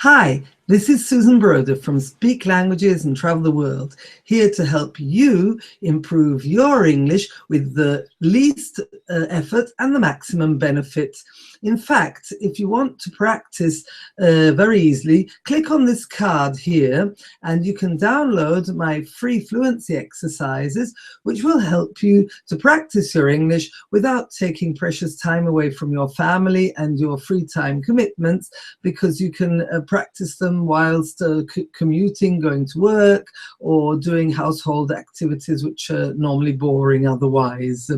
Hi, this is Susan Broder from Speak Languages and Travel the World, here to help you improve your English with the least effort and the maximum benefit. In fact, if you want to practice very easily, click on this card here and you can download my free fluency exercises, which will help you to practice your English without taking precious time away from your family and your free time commitments, because you can practice them whilst commuting, going to work, or doing household activities which are normally boring otherwise.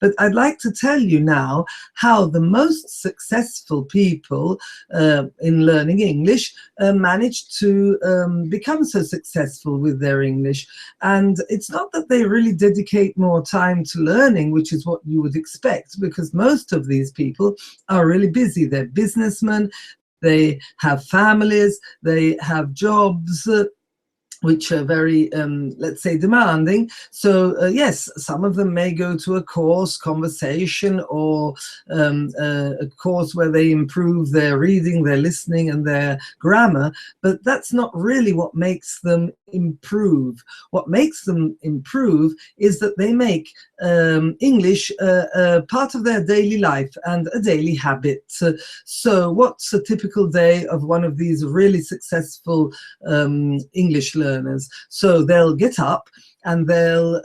But I'd like to tell you now how the most successful people in learning English manage to become so successful with their English. And it's not that they really dedicate more time to learning, which is what you would expect, because most of these people are really busy. They're businessmen, they have families, they have jobs which are very, let's say, demanding. So yes, some of them may go to a course, conversation, or a course where they improve their reading, their listening, and their grammar, but that's not really what makes them improve. What makes them improve is that they make English part of their daily life and a daily habit. So what's a typical day of one of these really successful English learners? So they'll get up and they'll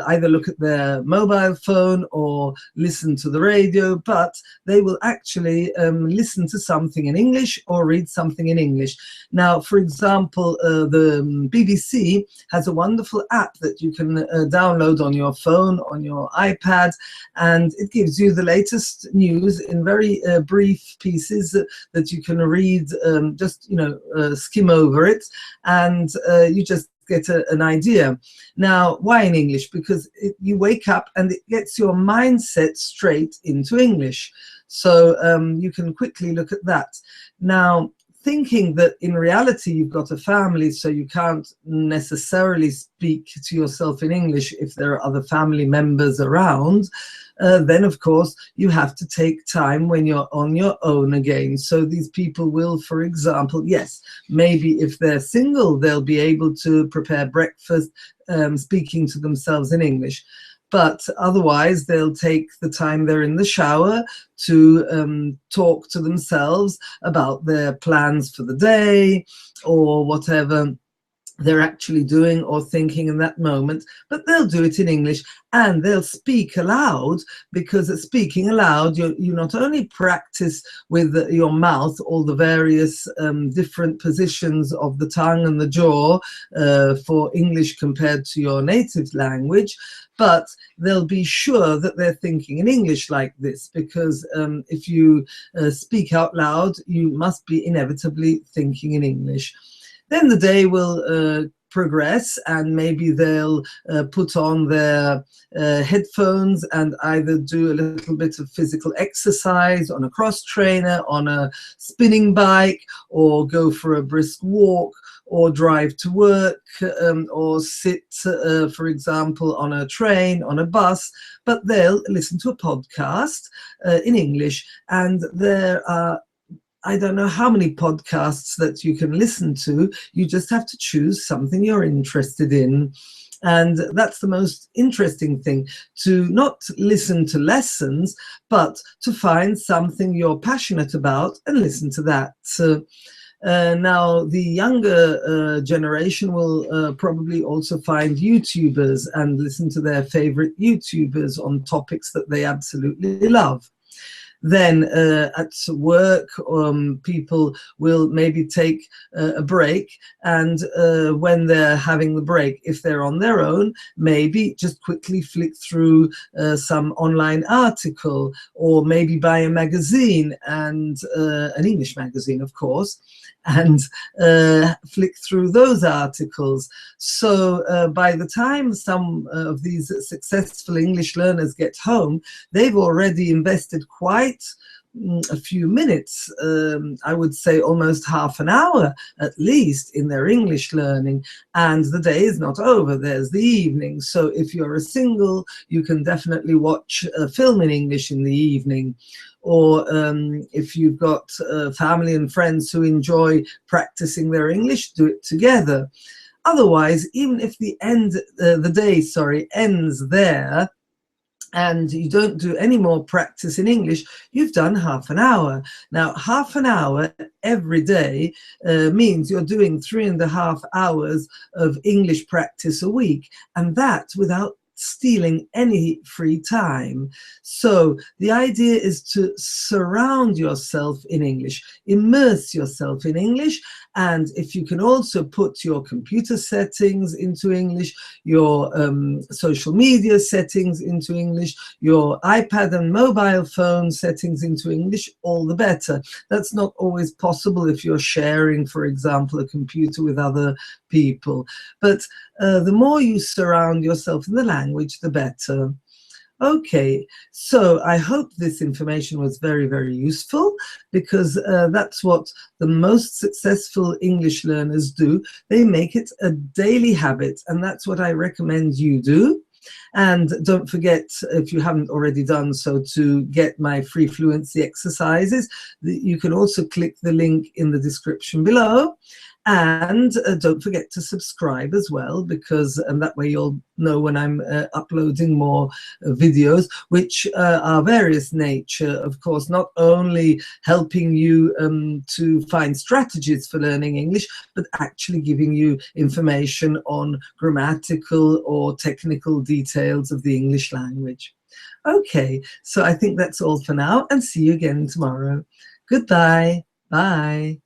either look at their mobile phone or listen to the radio, but they will actually listen to something in English or read something in English. Now, for example, the BBC has a wonderful app that you can download on your phone, on your iPad, and it gives you the latest news in very brief pieces that you can read, just, skim over it, and you just get an idea. Now, why in English? Because you wake up and it gets your mindset straight into English. So you can quickly look at that. Now, thinking that in reality you've got a family, so you can't necessarily speak to yourself in English if there are other family members around, then of course you have to take time when you're on your own again. So these people will, for example, yes, maybe if they're single, they'll be able to prepare breakfast speaking to themselves in English. But otherwise, they'll take the time they're in the shower to talk to themselves about their plans for the day or whatever they're actually doing or thinking in that moment, but they'll do it in English and they'll speak aloud, because at speaking aloud, you not only practice with your mouth all the various different positions of the tongue and the jaw for English compared to your native language, but they'll be sure that they're thinking in English like this, because if you speak out loud, you must be inevitably thinking in English. Then the day will progress, and maybe they'll put on their headphones and either do a little bit of physical exercise on a cross trainer, on a spinning bike, or go for a brisk walk, or drive to work, or sit, for example, on a train, on a bus, but they'll listen to a podcast in English. And there are, I don't know how many podcasts that you can listen to. You just have to choose something you're interested in. And that's the most interesting thing, to not listen to lessons, but to find something you're passionate about and listen to that. Now, the younger generation will probably also find YouTubers and listen to their favorite YouTubers on topics that they absolutely love. Then at work, people will maybe take a break, and when they're having the break, if they're on their own, maybe just quickly flick through some online article, or maybe buy a magazine, and an English magazine, of course, and flick through those articles. So by the time some of these successful English learners get home, they've already invested quite a few minutes, I would say almost half an hour at least, in their English learning. And the day is not over, there's the evening. So if you're a single, you can definitely watch a film in English in the evening. or if you've got family and friends who enjoy practicing their English, do it together. Otherwise, even if the day ends there, and you don't do any more practice in English, you've done half an hour. Now, half an hour every day means you're doing 3.5 hours of English practice a week, and that without stealing any free time. So the idea is to surround yourself in English, immerse yourself in English, and if you can also put your computer settings into English, your social media settings into English, your iPad and mobile phone settings into English, all the better. That's not always possible if you're sharing, for example, a computer with other people. But the more you surround yourself in the language, the better. Okay, so I hope this information was very, very useful, because that's what the most successful English learners do. They make it a daily habit, and that's what I recommend you do. And don't forget, if you haven't already done so, to get my free fluency exercises. You can also click the link in the description below. And don't forget to subscribe as well, because that way you'll know when I'm uploading more videos, which are various nature, of course, not only helping you to find strategies for learning English, but actually giving you information on grammatical or technical details of the English language. Okay, so I think that's all for now, and see you again tomorrow. Goodbye. Bye.